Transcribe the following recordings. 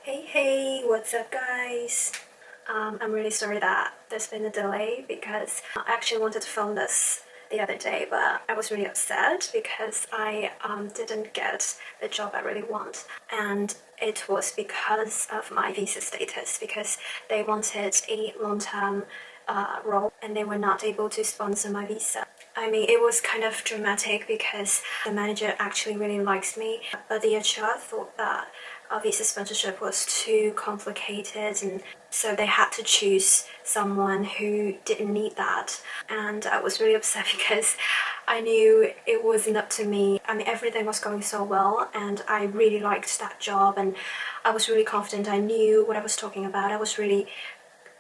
Hey, what's up, guys? I'm really sorry that there's been a delay because I actually wanted to film this the other day, but I was really upset because I didn't get the job I really want, and it was because of my visa status, because they wanted a long-term role and they were not able to sponsor my visa. I mean, it was kind of dramatic because the manager actually really likes me, but the HR thought that visa sponsorship was too complicated, and so they had to choose someone who didn't need that. And I was really upset because I knew it wasn't up to me. I mean, everything was going so well, and I really liked that job, and I was really confident. I knew what I was talking about. I was really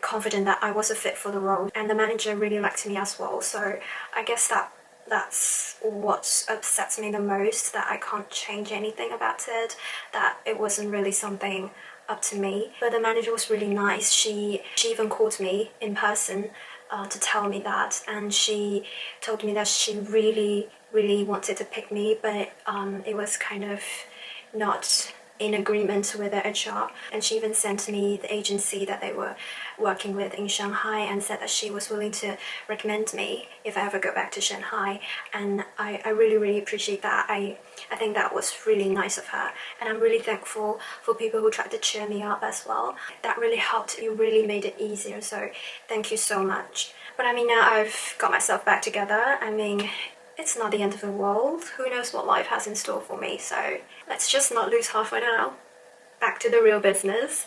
confident that I was a fit for the role, and the manager really liked me as well. So I guess that's what upsets me the most, that I can't change anything about it, that it wasn't really something up to me. But the manager was really nice. She even called me in person to tell me that, and she told me that she really wanted to pick me, but it was kind of not in agreement with the HR. And she even sent me the agency that they were working with in Shanghai and said that she was willing to recommend me if I ever go back to Shanghai. And I really appreciate that. I think that was really nice of her, and I'm really thankful for people who tried to cheer me up as well. That really helped. You really made it easier, so thank you so much. But I mean, now I've got myself back together. I mean, it's not the end of the world. Who knows what life has in store for me, so let's just not lose heart for now. Back to the real business.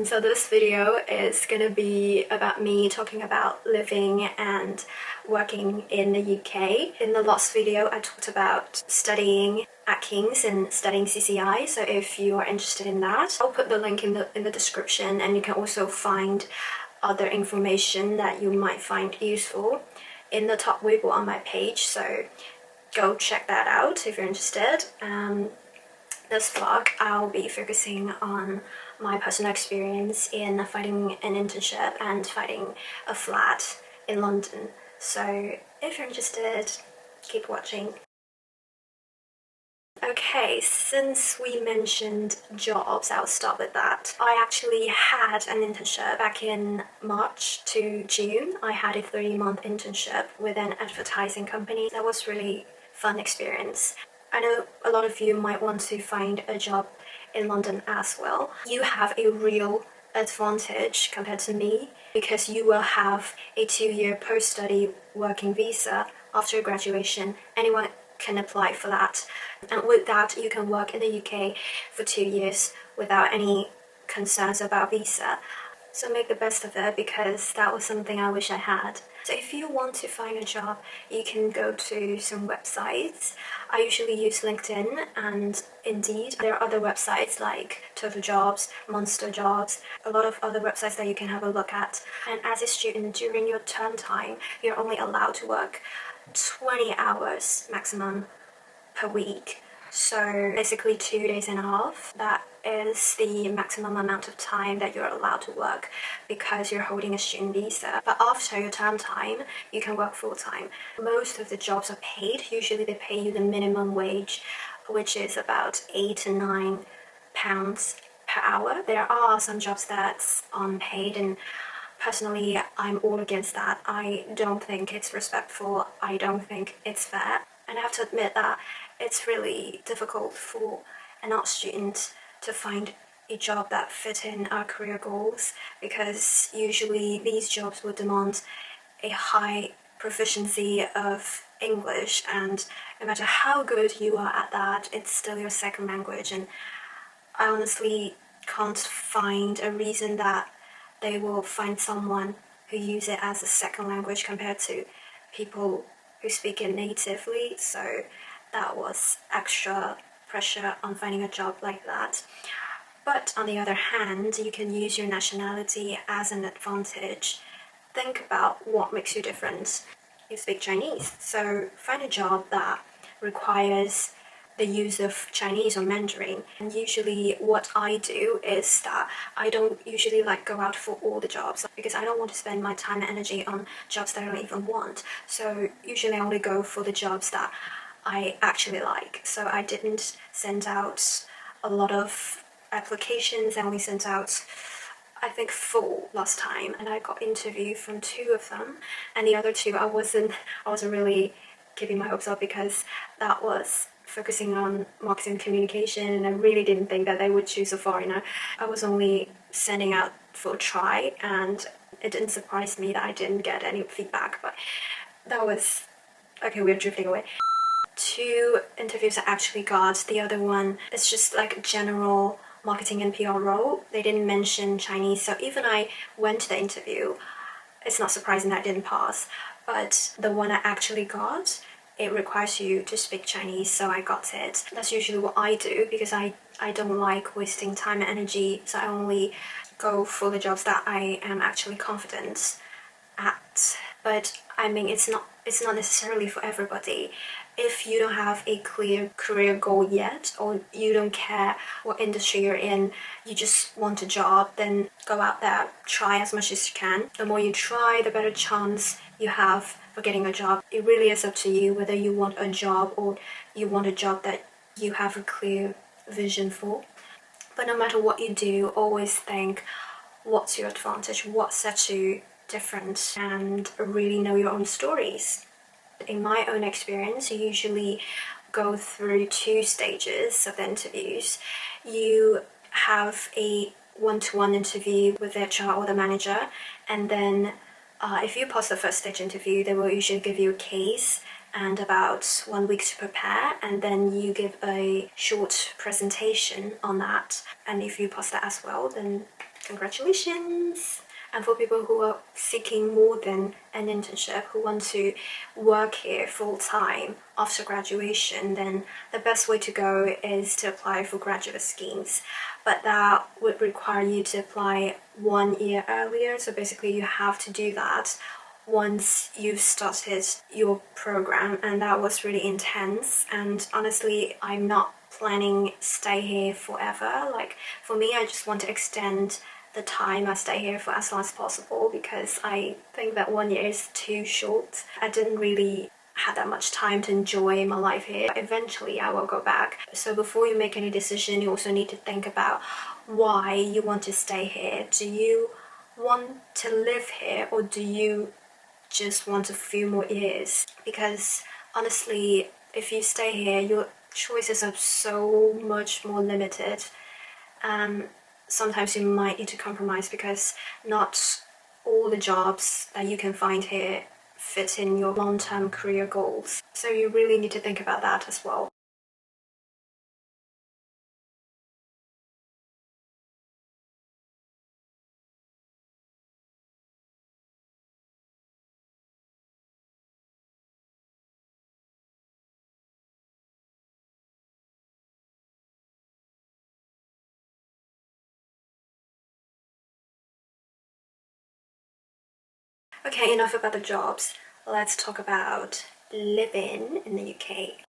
So this video is gonna be about me talking about living and working in the UK. In the last video, I talked about studying at King's and studying CCI, so if you are interested in that, I'll put the link in the description, and you can also find other information that you might find useful in the top Weibo on my page, so go check that out if you're interested. This vlog, I'll be focusing on my personal experience in finding an internship and finding a flat in London. So if you're interested, keep watching. Okay, since we mentioned jobs, I'll start with that. I actually had an internship back in March to June. I had a 3-month internship with an advertising company. That was really fun experience. I know a lot of you might want to find a job in London as well. You have a real advantage compared to me because you will have a 2-year post-study working visa after graduation. Anyone can apply for that, and with that you can work in the UK for 2 years without any concerns about visa. So make the best of it, because that was something I wish I had. So if you want to find a job, you can go to some websites. I usually use LinkedIn and Indeed. There are other websites like Total Jobs, Monster Jobs, a lot of other websites that you can have a look at. And as a student, during your term time, you're only allowed to work 20 hours maximum per week. So basically 2 days and a half. That is the maximum amount of time that you're allowed to work because you're holding a student visa. But after your term time, you can work full time. Most of the jobs are paid. Usually they pay you the minimum wage, which is about £8 to £9 per hour. There are some jobs that's unpaid, and personally, I'm all against that. I don't think it's respectful. I don't think it's fair. And I have to admit that it's really difficult for an art student to find a job that fit in our career goals, because usually these jobs would demand a high proficiency of English, and no matter how good you are at that, it's still your second language. And I honestly can't find a reason that they will find someone who use it as a second language compared to people who speak it natively. So that was extra pressure on finding a job like that. But on the other hand, you can use your nationality as an advantage. Think about what makes you different. You speak Chinese, so find a job that requires the use of Chinese or Mandarin. And usually what I do is that I don't usually like go out for all the jobs, because I don't want to spend my time and energy on jobs that I don't even want. So usually I only go for the jobs that I actually like. So I didn't send out a lot of applications, and we sent out, I think, 4 last time, and I got interview from 2 of them, and the other 2 I wasn't really keeping my hopes up because that was focusing on marketing and communication, and I really didn't think that they would choose so far. I was only sending out for a try, and it didn't surprise me that I didn't get any feedback, but that was okay. We're drifting away. 2 interviews I actually got. The other one is just like general marketing and PR role. They didn't mention Chinese, so even I went to the interview, it's not surprising that I didn't pass. But the one I actually got, it requires you to speak Chinese, so I got it. That's usually what I do because I don't like wasting time and energy, so I only go for the jobs that I am actually confident at. But I mean, it's not necessarily for everybody. If you don't have a clear career goal yet, or you don't care what industry you're in, you just want a job, then go out there, try as much as you can. The more you try, the better chance you have for getting a job. It really is up to you whether you want a job or you want a job that you have a clear vision for. But no matter what you do, always think, what's your advantage, what sets you different, and really know your own stories. In my own experience, you usually go through 2 stages of the interviews. You have a one-to-one interview with the HR or the manager, and then if you pass the first stage interview, they will usually give you a case and about 1 week to prepare, and then you give a short presentation on that. And if you pass that as well, then congratulations. And for people who are seeking more than an internship, who want to work here full-time after graduation, then the best way to go is to apply for graduate schemes. But that would require you to apply 1 year earlier, so basically you have to do that once you've started your program, and that was really intense. And honestly, I'm not planning stay here forever. Like, for me, I just want to extend the time I stay here for as long as possible because I think that 1 year is too short. I didn't really have that much time to enjoy my life here. Eventually I will go back. So before you make any decision, you also need to think about why you want to stay here. Do you want to live here, or do you just want a few more years? Because honestly, if you stay here, your choices are so much more limited. Sometimes you might need to compromise because not all the jobs that you can find here fit in your long-term career goals. So you really need to think about that as well. Okay, enough about the jobs. Let's talk about living in the UK.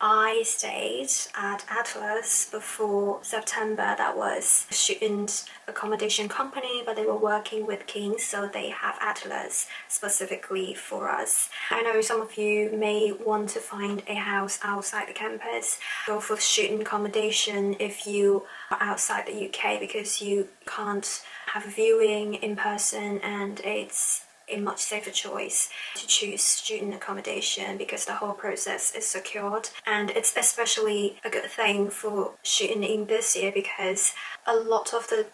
I stayed at Atlas before September. That was a student accommodation company, but they were working with Kings, so they have Atlas specifically for us. I know some of you may want to find a house outside the campus. Go for student accommodation if you are outside the UK because you can't have a viewing in person, and it's a much safer choice to choose student accommodation because the whole process is secured. And it's especially a good thing for student in this year because a lot of the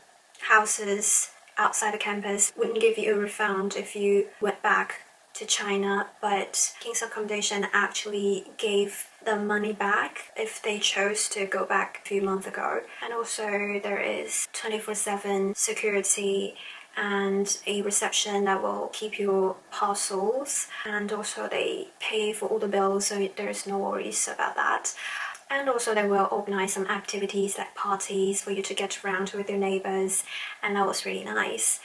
houses outside the campus wouldn't give you a refund if you went back to China, but King's Accommodation actually gave the money back if they chose to go back a few months ago. And also there is 24/7 security and a reception that will keep your parcels, and also they pay for all the bills, so there's no worries about that. And also they will organize some activities like parties for you to get around with your neighbors, and that was really nice.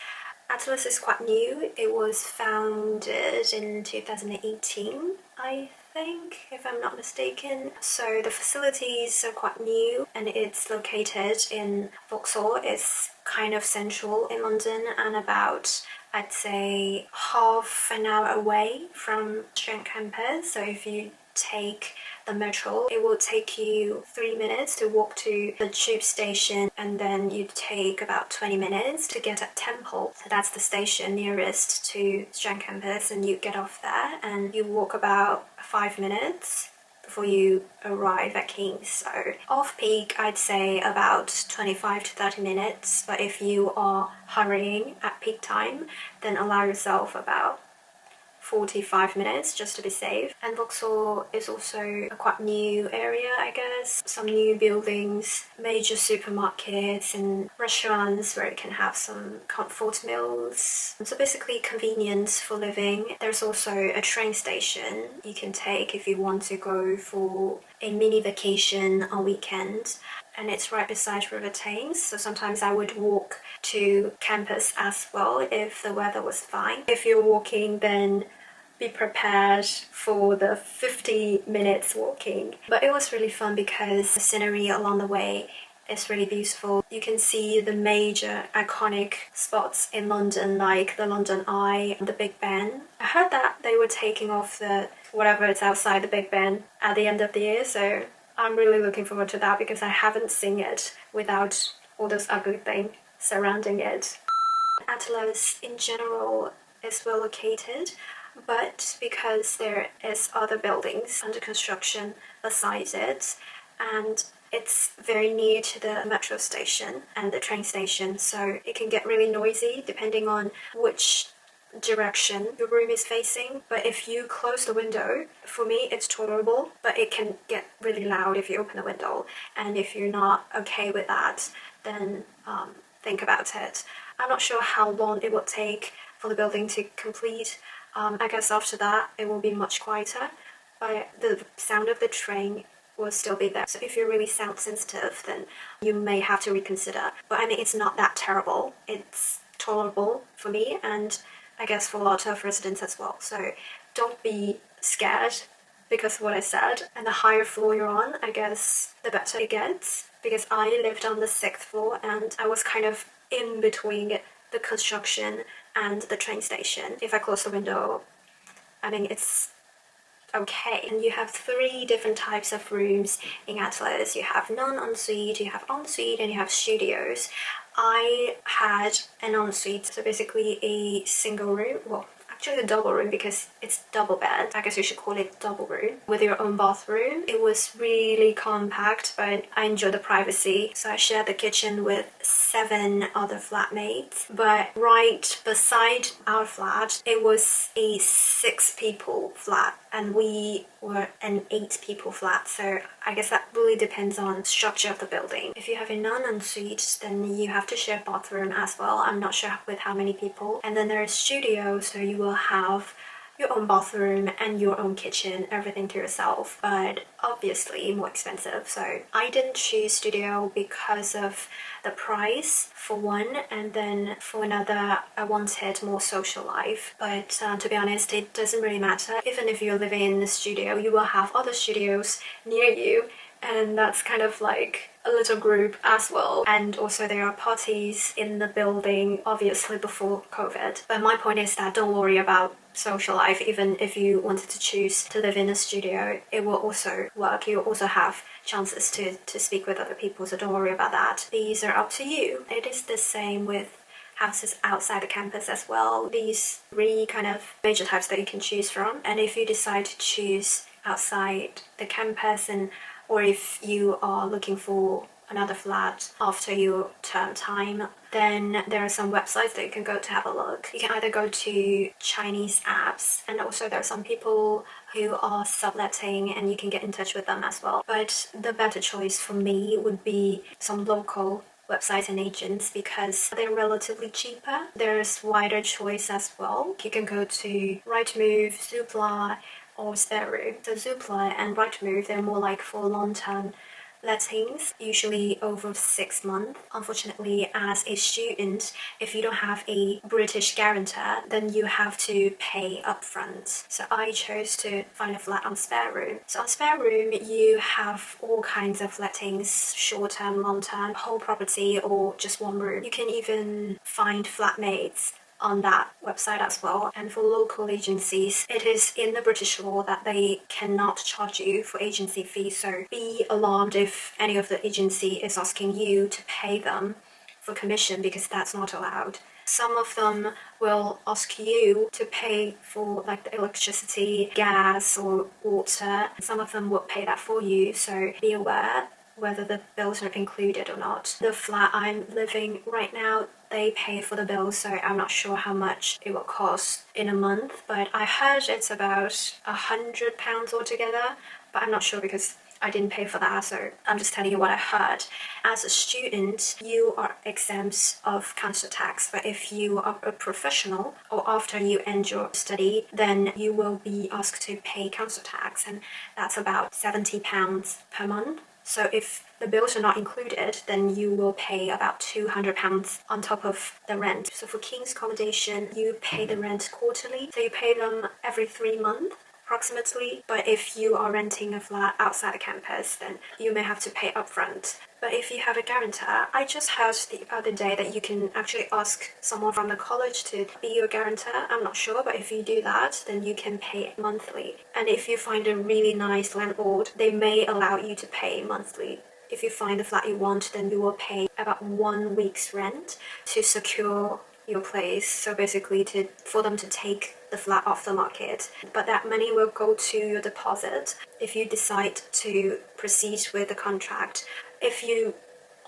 Atlas is quite new. It was founded in 2018, I think, if I'm not mistaken. So the facilities are quite new, and it's located in Vauxhall. It's kind of central in London and about, I'd say, half an hour away from student campus. So if you take the metro, it will take you 3 minutes to walk to the tube station, and then you take about 20 minutes to get at Temple. So that's the station nearest to Strand campus, and you get off there and you walk about 5 minutes before you arrive at King's. So off-peak, I'd say about 25 to 30 minutes, but if you are hurrying at peak time, then allow yourself about 45 minutes just to be safe. And Vauxhall is also a quite new area, I guess. Some new buildings, major supermarkets and restaurants where you can have some comfort meals. So basically convenience for living. There's also a train station you can take if you want to go for a mini vacation on weekend. And it's right beside River Thames, so sometimes I would walk to campus as well if the weather was fine. If you're walking, then be prepared for the 50 minutes walking. But it was really fun because the scenery along the way is really beautiful. You can see the major iconic spots in London, like the London Eye, the Big Ben. I heard that they were taking off the whatever is outside the Big Ben at the end of the year, so I'm really looking forward to that because I haven't seen it without all those ugly things surrounding it. Atlas in general is well located, but because there is other buildings under construction beside it, and it's very near to the metro station and the train station, so it can get really noisy depending on which direction your room is facing. But if you close the window, for me it's tolerable, but it can get really loud if you open the window, and if you're not okay with that, then think about it. I'm not sure how long it will take for the building to complete. I guess after that it will be much quieter, but the sound of the train will still be there. So if you're really sound sensitive, then you may have to reconsider. But I mean, it's not that terrible. It's tolerable for me, and I guess for a lot of residents as well. So don't be scared because of what I said. And the higher floor you're on, I guess the better it gets, because I lived on the 6th floor and I was kind of in between the construction and the train station. If I close the window, I mean, it's okay. And you have 3 different types of rooms in Atlas. You have non-ensuite, you have ensuite, and you have studios. I had an ensuite, so basically a single room, well, actually a double room because it's double bed. I guess you should call it double room with your own bathroom. It was really compact, but I enjoyed the privacy. So I shared the kitchen with 7 other flatmates, but right beside our flat, it was a 6 people flat and we were an 8 people flat. So I guess that really depends on the structure of the building. If you have a non-ensuite, then you have to share a bathroom as well. I'm not sure with how many people. And then there's studio, so you will have your own bathroom and your own kitchen, everything to yourself, but obviously more expensive. So I didn't choose studio because of the price for one, and then for another I wanted more social life. But to be honest, it doesn't really matter. Even if you're living in the studio, you will have other studios near you, and that's kind of like a little group as well. And also there are parties in the building, obviously before COVID. But my point is that don't worry about social life. Even if you wanted to choose to live in a studio, it will also work. You also have chances to speak with other people, so don't worry about that. These are up to you. It is the same with houses outside the campus as well. These 3 kind of major types that you can choose from. And if you decide to choose outside the campus, and or if you are looking for another flat after your term time, then there are some websites that you can go to have a look. You can either go to Chinese apps, and also there are some people who are subletting and you can get in touch with them as well. But the better choice for me would be some local websites and agents because they're relatively cheaper. There's wider choice as well. You can go to Rightmove, Zoopla, or Spare. So Zoopla and Rightmove, they're more like for long-term lettings, usually over 6 months. Unfortunately, as a student, if you don't have a British guarantor, then you have to pay upfront. So I chose to find a flat on Spare Room. So on Spare Room, you have all kinds of lettings, short-term, long-term, whole property, or just one room. You can even find flatmates on that website as well. And for local agencies, it is in the British law that they cannot charge you for agency fees. So be alarmed if any of the agency is asking you to pay them for commission, because that's not allowed. Some of them will ask you to pay for like the electricity, gas, or water. Some of them will pay that for you, so be aware whether the bills are included or not. The flat I'm living right now, they pay for the bills, so I'm not sure how much it will cost in a month, but I heard it's about £100 altogether, but I'm not sure because I didn't pay for that, so I'm just telling you what I heard. As a student, you are exempt of council tax, but if you are a professional or after you end your study, then you will be asked to pay council tax, and that's about £70 per month. So if the bills are not included, then you will pay about £200 on top of the rent. So for King's accommodation, you pay the rent quarterly, so you pay them every 3 months approximately. But if you are renting a flat outside the campus, then you may have to pay upfront. But if you have a guarantor, I just heard the other day that you can actually ask someone from the college to be your guarantor. I'm not sure, but if you do that, then you can pay monthly. And if you find a really nice landlord, they may allow you to pay monthly. If you find the flat you want, then you will pay about 1 week's rent to secure your place. So basically for them to take the flat off the market. But that money will go to your deposit if you decide to proceed with the contract. If you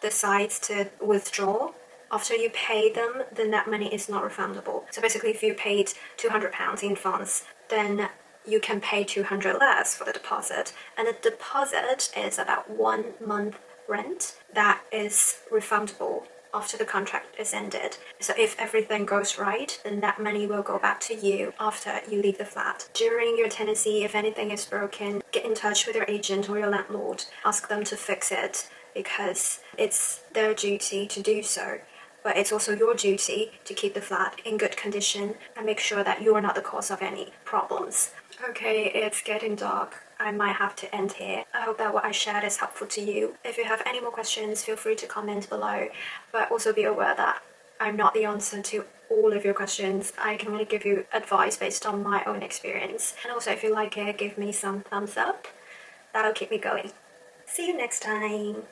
decide to withdraw after you pay them, then that money is not refundable. So basically, if you paid £200 in advance, then you can pay 200 less for the deposit. And the deposit is about 1 month rent that is refundable after the contract is ended. So if everything goes right, then that money will go back to you after you leave the flat. During your tenancy, if anything is broken, get in touch with your agent or your landlord. Ask them to fix it, because it's their duty to do so. But it's also your duty to keep the flat in good condition and make sure that you are not the cause of any problems. Okay, it's getting dark. I might have to end here. I hope that what I shared is helpful to you. If you have any more questions, feel free to comment below. But also be aware that I'm not the answer to all of your questions. I can only give you advice based on my own experience. And also, if you like it, give me some thumbs up. That'll keep me going. See you next time.